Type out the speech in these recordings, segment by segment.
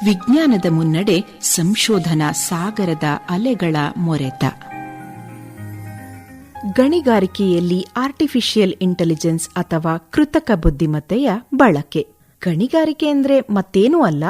ವಿಜ್ಞಾನದ ಮುನ್ನಡೆ ಸಂಶೋಧನಾ ಸಾಗರದ ಅಲೆಗಳ ಮೊರೆತ. ಗಣಿಗಾರಿಕೆಯಲ್ಲಿ ಆರ್ಟಿಫಿಷಿಯಲ್ ಇಂಟೆಲಿಜೆನ್ಸ್ ಅಥವಾ ಕೃತಕ ಬುದ್ಧಿಮತ್ತೆಯ ಬಳಕೆ. ಗಣಿಗಾರಿಕೆ ಅಂದ್ರೆ ಮತ್ತೇನೂ ಅಲ್ಲ,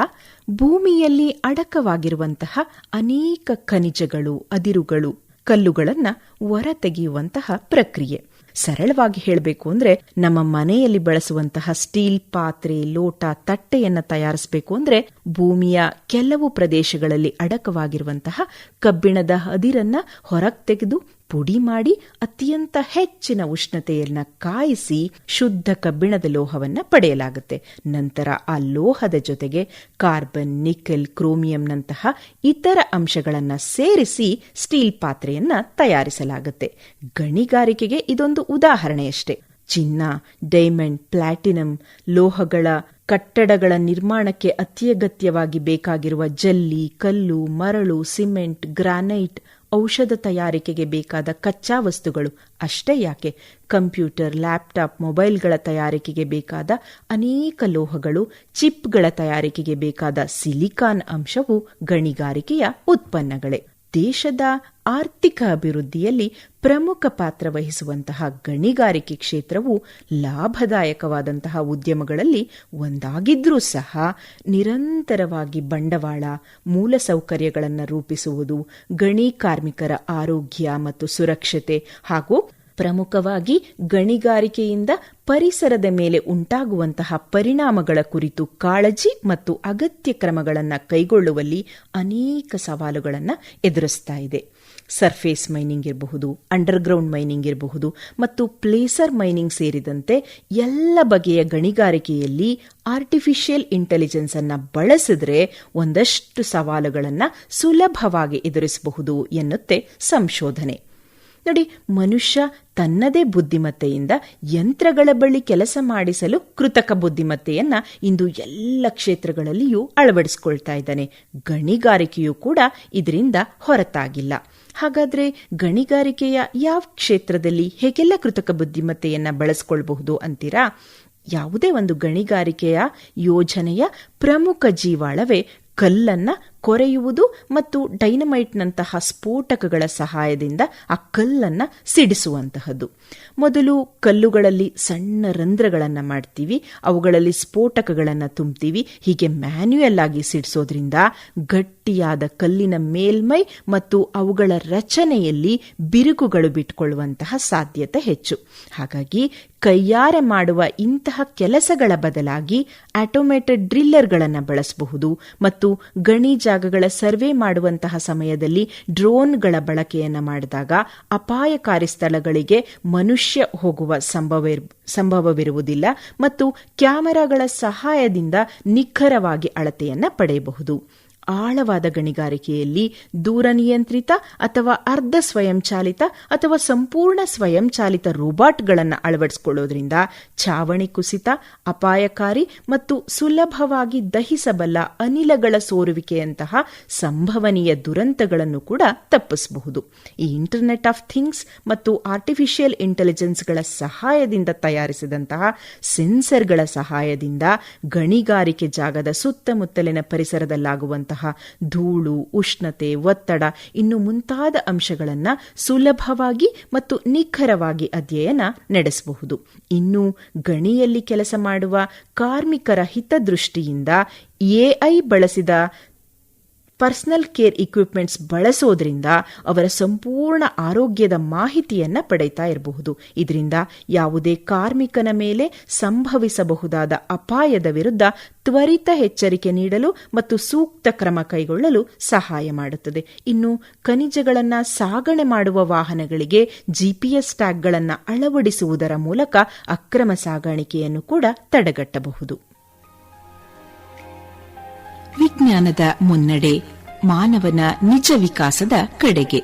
ಭೂಮಿಯಲ್ಲಿ ಅಡಕವಾಗಿರುವಂತಹ ಅನೇಕ ಖನಿಜಗಳು, ಅದಿರುಗಳು, ಕಲ್ಲುಗಳನ್ನು ಹೊರತೆಗೆಯುವಂತಹ ಪ್ರಕ್ರಿಯೆ. ಸರಳವಾಗಿ ಹೇಳಬೇಕು ಅಂದ್ರೆ, ನಮ್ಮ ಮನೆಯಲ್ಲಿ ಬಳಸುವಂತಹ ಸ್ಟೀಲ್ ಪಾತ್ರೆ, ಲೋಟ, ತಟ್ಟೆಯನ್ನು ತಯಾರಿಸಬೇಕು ಅಂದ್ರೆ ಭೂಮಿಯ ಕೆಲವು ಪ್ರದೇಶಗಳಲ್ಲಿ ಅಡಕವಾಗಿರುವಂತಹ ಕಬ್ಬಿಣದ ಅದಿರನ್ನ ಹೊರಗೆ ತೆಗೆದು ಪುಡಿ ಮಾಡಿ ಅತ್ಯಂತ ಹೆಚ್ಚಿನ ಉಷ್ಣತೆಯನ್ನ ಕಾಯಿಸಿ ಶುದ್ಧ ಕಬ್ಬಿಣದ ಲೋಹವನ್ನ ಪಡೆಯಲಾಗುತ್ತೆ. ನಂತರ ಆ ಲೋಹದ ಜೊತೆಗೆ ಕಾರ್ಬನ್, ನಿಕೆಲ್, ಕ್ರೋಮಿಯಂನಂತಹ ಇತರ ಅಂಶಗಳನ್ನ ಸೇರಿಸಿ ಸ್ಟೀಲ್ ಪಾತ್ರೆಯನ್ನ ತಯಾರಿಸಲಾಗುತ್ತೆ. ಗಣಿಗಾರಿಕೆಗೆ ಇದೊಂದು ಉದಾಹರಣೆಯಷ್ಟೇ. ಚಿನ್ನ, ಡೈಮಂಡ್, ಪ್ಲಾಟಿನಂ ಲೋಹಗಳ ಕಟ್ಟಡಗಳ ನಿರ್ಮಾಣಕ್ಕೆ ಅತ್ಯಗತ್ಯವಾಗಿ ಬೇಕಾಗಿರುವ ಜಲ್ಲಿ, ಕಲ್ಲು, ಮರಳು, ಸಿಮೆಂಟ್, ಗ್ರಾನೈಟ್, ಔಷಧ ತಯಾರಿಕೆಗೆ ಬೇಕಾದ ಕಚ್ಚಾ ವಸ್ತುಗಳು ಅಷ್ಟೇ ಯಾಕೆ, ಕಂಪ್ಯೂಟರ್, ಲ್ಯಾಪ್ಟಾಪ್, ಮೊಬೈಲ್ಗಳ ತಯಾರಿಕೆಗೆ ಬೇಕಾದ ಅನೇಕ ಲೋಹಗಳು, ಚಿಪ್ಗಳ ತಯಾರಿಕೆಗೆ ಬೇಕಾದ ಸಿಲಿಕಾನ್ ಅಂಶವು ಗಣಿಗಾರಿಕೆಯ ಉತ್ಪನ್ನಗಳೇ. ದೇಶದ ಆರ್ಥಿಕ ಅಭಿವೃದ್ಧಿಯಲ್ಲಿ ಪ್ರಮುಖ ಪಾತ್ರ ವಹಿಸುವಂತಹ ಗಣಿಗಾರಿಕೆ ಕ್ಷೇತ್ರವು ಲಾಭದಾಯಕವಾದಂತಹ ಉದ್ಯಮಗಳಲ್ಲಿ ಒಂದಾಗಿದ್ರೂ ಸಹ ನಿರಂತರವಾಗಿ ಬಂಡವಾಳ, ಮೂಲಸೌಕರ್ಯಗಳನ್ನು ರೂಪಿಸುವುದು, ಗಣಿ ಕಾರ್ಮಿಕರ ಆರೋಗ್ಯ ಮತ್ತು ಸುರಕ್ಷತೆ ಹಾಗೂ ಪ್ರಮುಖವಾಗಿ ಗಣಿಗಾರಿಕೆಯಿಂದ ಪರಿಸರದ ಮೇಲೆ ಉಂಟಾಗುವಂತಹ ಪರಿಣಾಮಗಳ ಕುರಿತು ಕಾಳಜಿ ಮತ್ತು ಅಗತ್ಯ ಕ್ರಮಗಳನ್ನು ಕೈಗೊಳ್ಳುವಲ್ಲಿ ಅನೇಕ ಸವಾಲುಗಳನ್ನು ಎದುರಿಸ್ತಾ ಇದೆ. ಸರ್ಫೇಸ್ ಮೈನಿಂಗ್ ಇರಬಹುದು, ಅಂಡರ್ಗ್ರೌಂಡ್ ಮೈನಿಂಗ್ ಇರಬಹುದು ಮತ್ತು ಪ್ಲೇಸರ್ ಮೈನಿಂಗ್ ಸೇರಿದಂತೆ ಎಲ್ಲ ಬಗೆಯ ಗಣಿಗಾರಿಕೆಯಲ್ಲಿ ಆರ್ಟಿಫಿಷಿಯಲ್ ಇಂಟೆಲಿಜೆನ್ಸ್ ಅನ್ನ ಬಳಸಿದ್ರೆ ಒಂದಷ್ಟು ಸವಾಲುಗಳನ್ನು ಸುಲಭವಾಗಿ ಎದುರಿಸಬಹುದು ಎನ್ನುತ್ತೆ ಸಂಶೋಧನೆ. ನೋಡಿ, ಮನುಷ್ಯ ತನ್ನದೇ ಬುದ್ಧಿಮತ್ತೆಯಿಂದ ಯಂತ್ರಗಳ ಬಳಿ ಕೆಲಸ ಮಾಡಿಸಲು ಕೃತಕ ಬುದ್ಧಿಮತ್ತೆಯನ್ನ ಇಂದು ಎಲ್ಲ ಕ್ಷೇತ್ರಗಳಲ್ಲಿಯೂ ಅಳವಡಿಸಿಕೊಳ್ತಾ ಇದ್ದಾನೆ. ಗಣಿಗಾರಿಕೆಯೂ ಕೂಡ ಇದರಿಂದ ಹೊರತಾಗಿಲ್ಲ. ಹಾಗಾದ್ರೆ ಗಣಿಗಾರಿಕೆಯ ಯಾವ ಕ್ಷೇತ್ರದಲ್ಲಿ ಹೇಗೆಲ್ಲ ಕೃತಕ ಬುದ್ಧಿಮತ್ತೆಯನ್ನ ಬಳಸಿಕೊಳ್ಳಬಹುದು ಅಂತೀರಾ? ಯಾವುದೇ ಒಂದು ಗಣಿಗಾರಿಕೆಯ ಯೋಜನೆಯ ಪ್ರಮುಖ ಜೀವಾಳವೇ ಕಲ್ಲನ್ನ ಕೊರೆಯುವುದು ಮತ್ತು ಡೈನಮೈಟ್ನಂತಹ ಸ್ಫೋಟಕಗಳ ಸಹಾಯದಿಂದ ಆ ಕಲ್ಲನ್ನ ಸಿಡಿಸುವಂತಹದ್ದು. ಮೊದಲು ಕಲ್ಲುಗಳಲ್ಲಿ ಸಣ್ಣ ರಂಧ್ರಗಳನ್ನು ಮಾಡ್ತೀವಿ, ಅವುಗಳಲ್ಲಿ ಸ್ಫೋಟಕಗಳನ್ನು ತುಂಬ್ತೀವಿ. ಹೀಗೆ ಮ್ಯಾನ್ಯುಯಲ್ ಆಗಿ ಸಿಡಿಸೋದ್ರಿಂದ ಗಟ್ಟಿಯಾದ ಕಲ್ಲಿನ ಮೇಲ್ಮೈ ಮತ್ತು ಅವುಗಳ ರಚನೆಯಲ್ಲಿ ಬಿರುಕುಗಳು ಬಿಟ್ಟುಕೊಳ್ಳುವಂತಹ ಸಾಧ್ಯತೆ ಹೆಚ್ಚು. ಹಾಗಾಗಿ ಕೈಯಾರೆ ಮಾಡುವ ಇಂತಹ ಕೆಲಸಗಳ ಬದಲಾಗಿ ಆಟೋಮೇಟೆಡ್ ಡ್ರಿಲ್ಲರ್ಗಳನ್ನು ಬಳಸಬಹುದು ಮತ್ತು ಗಣಿ ಜಾಗಗಳ ಸರ್ವೆ ಮಾಡುವಂತಹ ಸಮಯದಲ್ಲಿ ಡ್ರೋನ್ಗಳ ಬಳಕೆಯನ್ನು ಮಾಡಿದಾಗ ಅಪಾಯಕಾರಿ ಸ್ಥಳಗಳಿಗೆ ಮನುಷ್ಯ ಹೋಗುವ ಸಂಭವವಿರುವುದಿಲ್ಲ ಮತ್ತು ಕ್ಯಾಮೆರಾಗಳ ಸಹಾಯದಿಂದ ನಿಖರವಾಗಿ ಅಳತೆಯನ್ನು ಪಡೆಯಬಹುದು. ಆಳವಾದ ಗಣಿಗಾರಿಕೆಯಲ್ಲಿ ದೂರ ನಿಯಂತ್ರಿತ ಅಥವಾ ಅರ್ಧ ಸ್ವಯಂಚಾಲಿತ ಅಥವಾ ಸಂಪೂರ್ಣ ಸ್ವಯಂಚಾಲಿತ ರೋಬೋಟ್ಗಳನ್ನು ಅಳವಡಿಸಿಕೊಳ್ಳೋದ್ರಿಂದ ಛಾವಣಿ ಕುಸಿತ, ಅಪಾಯಕಾರಿ ಮತ್ತು ಸುಲಭವಾಗಿ ದಹಿಸಬಲ್ಲ ಅನಿಲಗಳ ಸೋರುವಿಕೆಯಂತಹ ಸಂಭವನೀಯ ದುರಂತಗಳನ್ನು ಕೂಡ ತಪ್ಪಿಸಬಹುದು. ಈ ಇಂಟರ್ನೆಟ್ ಆಫ್ ಥಿಂಗ್ಸ್ ಮತ್ತು ಆರ್ಟಿಫಿಷಿಯಲ್ ಇಂಟೆಲಿಜೆನ್ಸ್ಗಳ ಸಹಾಯದಿಂದ ತಯಾರಿಸಿದಂತಹ ಸೆನ್ಸರ್ಗಳ ಸಹಾಯದಿಂದ ಗಣಿಗಾರಿಕೆ ಜಾಗದ ಸುತ್ತಮುತ್ತಲಿನ ಪರಿಸರದಲ್ಲಾಗುವಂತಹ ಧೂಳು, ಉಷ್ಣತೆ, ಒತ್ತಡ ಇನ್ನು ಮುಂತಾದ ಅಂಶಗಳನ್ನು ಸುಲಭವಾಗಿ ಮತ್ತು ನಿಖರವಾಗಿ ಅಧ್ಯಯನ ನಡೆಸಬಹುದು. ಇನ್ನು ಗಣಿಯಲ್ಲಿ ಕೆಲಸ ಮಾಡುವ ಕಾರ್ಮಿಕರ ಹಿತದೃಷ್ಟಿಯಿಂದ ಎಐ ಬಳಸಿದ ಪರ್ಸನಲ್ ಕೇರ್ ಇಕ್ವಿಪ್ಮೆಂಟ್ಸ್ ಬಳಸೋದ್ರಿಂದ ಅವರ ಸಂಪೂರ್ಣ ಆರೋಗ್ಯದ ಮಾಹಿತಿಯನ್ನ ಪಡೆಯುತ್ತಾ ಇರಬಹುದು. ಇದರಿಂದ ಯಾವುದೇ ಕಾರ್ಮಿಕನ ಮೇಲೆ ಸಂಭವಿಸಬಹುದಾದ ಅಪಾಯದ ವಿರುದ್ಧ ತ್ವರಿತ ಎಚ್ಚರಿಕೆ ನೀಡಲು ಮತ್ತು ಸೂಕ್ತ ಕ್ರಮ ಕೈಗೊಳ್ಳಲು ಸಹಾಯ ಮಾಡುತ್ತದೆ. ಇನ್ನು ಖನಿಜಗಳನ್ನು ಸಾಗಣೆ ಮಾಡುವ ವಾಹನಗಳಿಗೆ ಜಿಪಿಎಸ್ ಟ್ಯಾಗ್ಗಳನ್ನು ಅಳವಡಿಸುವುದರ ಮೂಲಕ ಅಕ್ರಮ ಸಾಗಾಣಿಕೆಯನ್ನು ಕೂಡ ತಡೆಗಟ್ಟಬಹುದು. ವಿಜ್ಞಾನದ ಮುನ್ನಡೆ ಮಾನವನ ನಿಜ ವಿಕಾಸದ ಕಡೆಗೆ.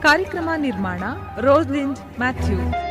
ಕಾರ್ಯಕ್ರಮ ನಿರ್ಮಾಣ ರೋಸ್ಲಿಂಡ್ ಮ್ಯಾಥ್ಯೂ.